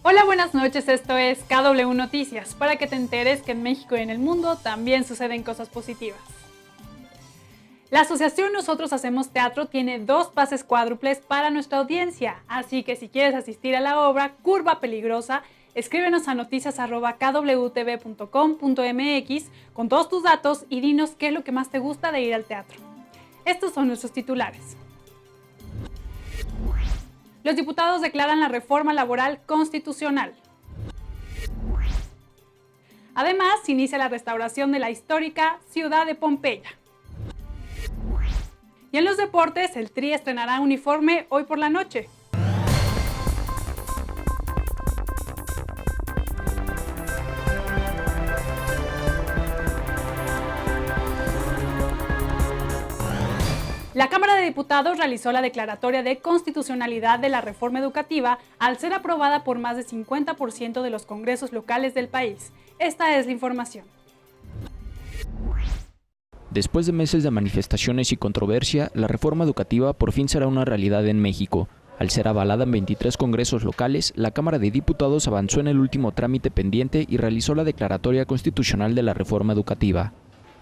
Hola, buenas noches, esto es KW Noticias, para que te enteres que en México y en el mundo también suceden cosas positivas. La asociación Nosotros Hacemos Teatro tiene 2 pases cuádruples para nuestra audiencia, así que si quieres asistir a la obra Curva Peligrosa, escríbenos a noticias@kwtv.com.mx con todos tus datos y dinos qué es lo que más te gusta de ir al teatro. Estos son nuestros titulares. Los diputados declaran la reforma laboral constitucional. Además, se inicia la restauración de la histórica ciudad de Pompeya. Y en los deportes, el Tri estrenará uniforme hoy por la noche. La Cámara de Diputados realizó la declaratoria de constitucionalidad de la reforma educativa al ser aprobada por más del 50% de los congresos locales del país. Esta es la información. Después de meses de manifestaciones y controversia, la reforma educativa por fin será una realidad en México. Al ser avalada en 23 congresos locales, la Cámara de Diputados avanzó en el último trámite pendiente y realizó la declaratoria constitucional de la reforma educativa.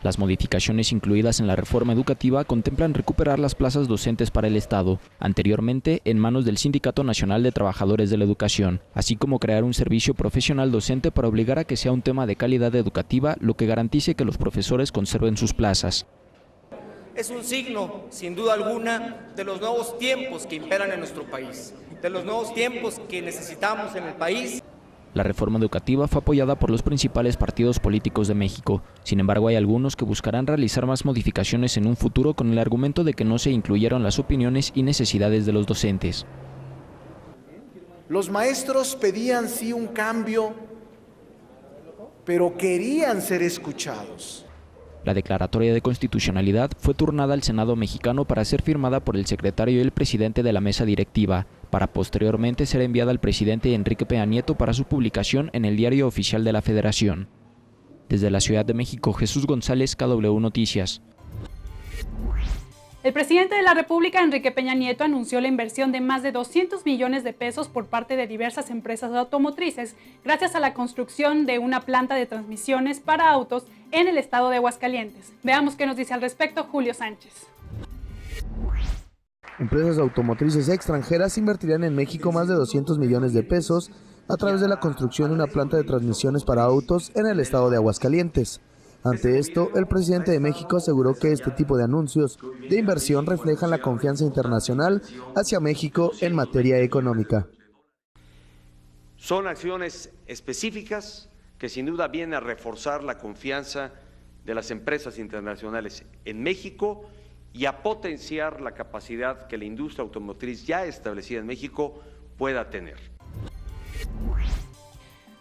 Las modificaciones incluidas en la reforma educativa contemplan recuperar las plazas docentes para el Estado, anteriormente en manos del Sindicato Nacional de Trabajadores de la Educación, así como crear un servicio profesional docente para obligar a que sea un tema de calidad educativa, lo que garantice que los profesores conserven sus plazas. Es un signo, sin duda alguna, de los nuevos tiempos que imperan en nuestro país, de los nuevos tiempos que necesitamos en el país. La reforma educativa fue apoyada por los principales partidos políticos de México. Sin embargo, hay algunos que buscarán realizar más modificaciones en un futuro con el argumento de que no se incluyeron las opiniones y necesidades de los docentes. Los maestros pedían sí un cambio, pero querían ser escuchados. La declaratoria de constitucionalidad fue turnada al Senado mexicano para ser firmada por el secretario y el presidente de la mesa directiva, para posteriormente ser enviada al presidente Enrique Peña Nieto para su publicación en el Diario Oficial de la Federación. Desde la Ciudad de México, Jesús González, KW Noticias. El presidente de la República, Enrique Peña Nieto, anunció la inversión de más de 200 millones de pesos por parte de diversas empresas automotrices, gracias a la construcción de una planta de transmisiones para autos en el estado de Aguascalientes. Veamos qué nos dice al respecto Julio Sánchez. Empresas automotrices extranjeras invertirán en México más de 200 millones de pesos a través de la construcción de una planta de transmisiones para autos en el estado de Aguascalientes. Ante esto, el presidente de México aseguró que este tipo de anuncios de inversión reflejan la confianza internacional hacia México en materia económica. Son acciones específicas que sin duda vienen a reforzar la confianza de las empresas internacionales en México y a potenciar la capacidad que la industria automotriz ya establecida en México pueda tener.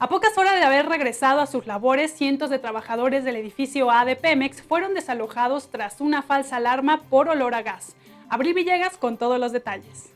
A pocas horas de haber regresado a sus labores, cientos de trabajadores del edificio A de Pemex fueron desalojados tras una falsa alarma por olor a gas. Abril Villegas con todos los detalles.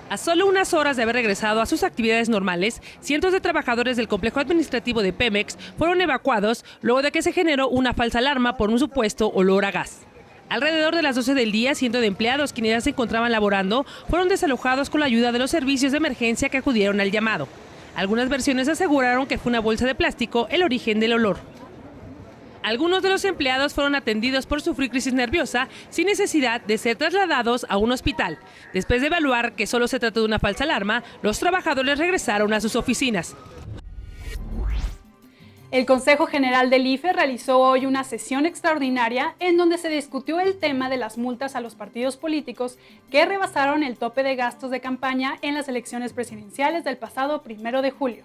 A solo unas horas de haber regresado a sus actividades normales, cientos de trabajadores del complejo administrativo de Pemex fueron evacuados luego de que se generó una falsa alarma por un supuesto olor a gas. Alrededor de las 12 del día, cientos de empleados quienes ya se encontraban laborando fueron desalojados con la ayuda de los servicios de emergencia que acudieron al llamado. Algunas versiones aseguraron que fue una bolsa de plástico el origen del olor. Algunos de los empleados fueron atendidos por sufrir crisis nerviosa sin necesidad de ser trasladados a un hospital. Después de evaluar que solo se trató de una falsa alarma, los trabajadores regresaron a sus oficinas. El Consejo General del IFE realizó hoy una sesión extraordinaria en donde se discutió el tema de las multas a los partidos políticos que rebasaron el tope de gastos de campaña en las elecciones presidenciales del pasado 1 de julio.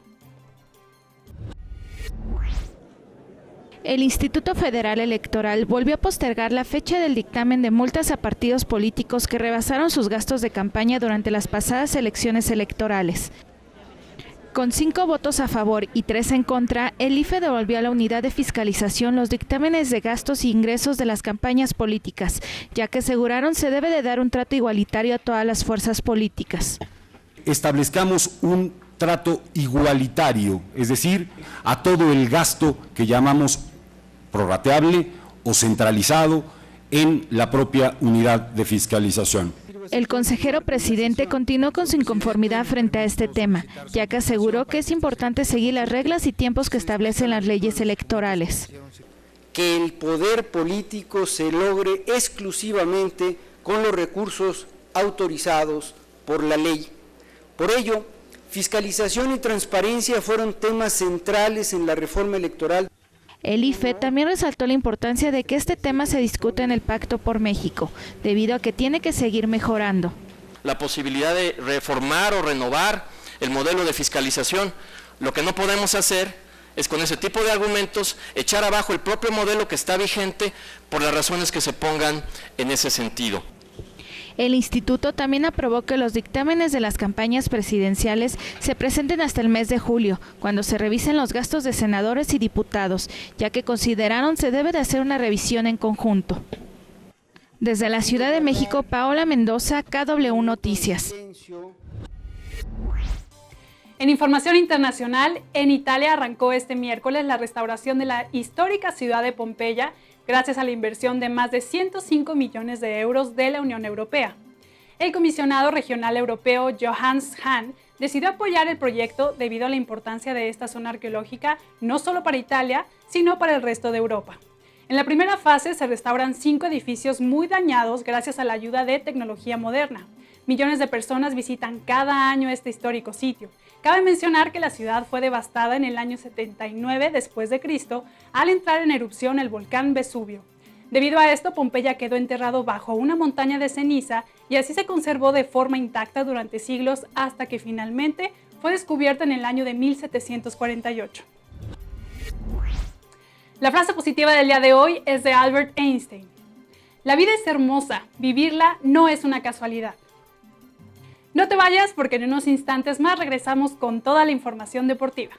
El Instituto Federal Electoral volvió a postergar la fecha del dictamen de multas a partidos políticos que rebasaron sus gastos de campaña durante las pasadas elecciones electorales. Con 5 votos a favor y 3 en contra, el IFE devolvió a la unidad de fiscalización los dictámenes de gastos e ingresos de las campañas políticas, ya que aseguraron se debe de dar un trato igualitario a todas las fuerzas políticas. Establezcamos un trato igualitario, es decir, a todo el gasto que llamamos prorrateable o centralizado en la propia unidad de fiscalización. El consejero presidente continuó con su inconformidad frente a este tema, ya que aseguró que es importante seguir las reglas y tiempos que establecen las leyes electorales. Que el poder político se logre exclusivamente con los recursos autorizados por la ley. Por ello, fiscalización y transparencia fueron temas centrales en la reforma electoral. El IFE también resaltó la importancia de que este tema se discute en el Pacto por México, debido a que tiene que seguir mejorando. La posibilidad de reformar o renovar el modelo de fiscalización. Lo que no podemos hacer es con ese tipo de argumentos echar abajo el propio modelo que está vigente por las razones que se pongan en ese sentido. El instituto también aprobó que los dictámenes de las campañas presidenciales se presenten hasta el mes de julio, cuando se revisen los gastos de senadores y diputados, ya que consideraron se debe de hacer una revisión en conjunto. Desde la Ciudad de México, Paola Mendoza, KW Noticias. En información internacional, en Italia arrancó este miércoles la restauración de la histórica ciudad de Pompeya, gracias a la inversión de más de 105 millones de euros de la Unión Europea. El comisionado regional europeo Johannes Hahn decidió apoyar el proyecto debido a la importancia de esta zona arqueológica no solo para Italia, sino para el resto de Europa. En la primera fase se restauran 5 edificios muy dañados gracias a la ayuda de tecnología moderna. Millones de personas visitan cada año este histórico sitio. Cabe mencionar que la ciudad fue devastada en el año 79 después de Cristo al entrar en erupción el volcán Vesubio. Debido a esto, Pompeya quedó enterrado bajo una montaña de ceniza y así se conservó de forma intacta durante siglos hasta que finalmente fue descubierta en el año de 1748. La frase positiva del día de hoy es de Albert Einstein. La vida es hermosa, vivirla no es una casualidad. No te vayas porque en unos instantes más regresamos con toda la información deportiva.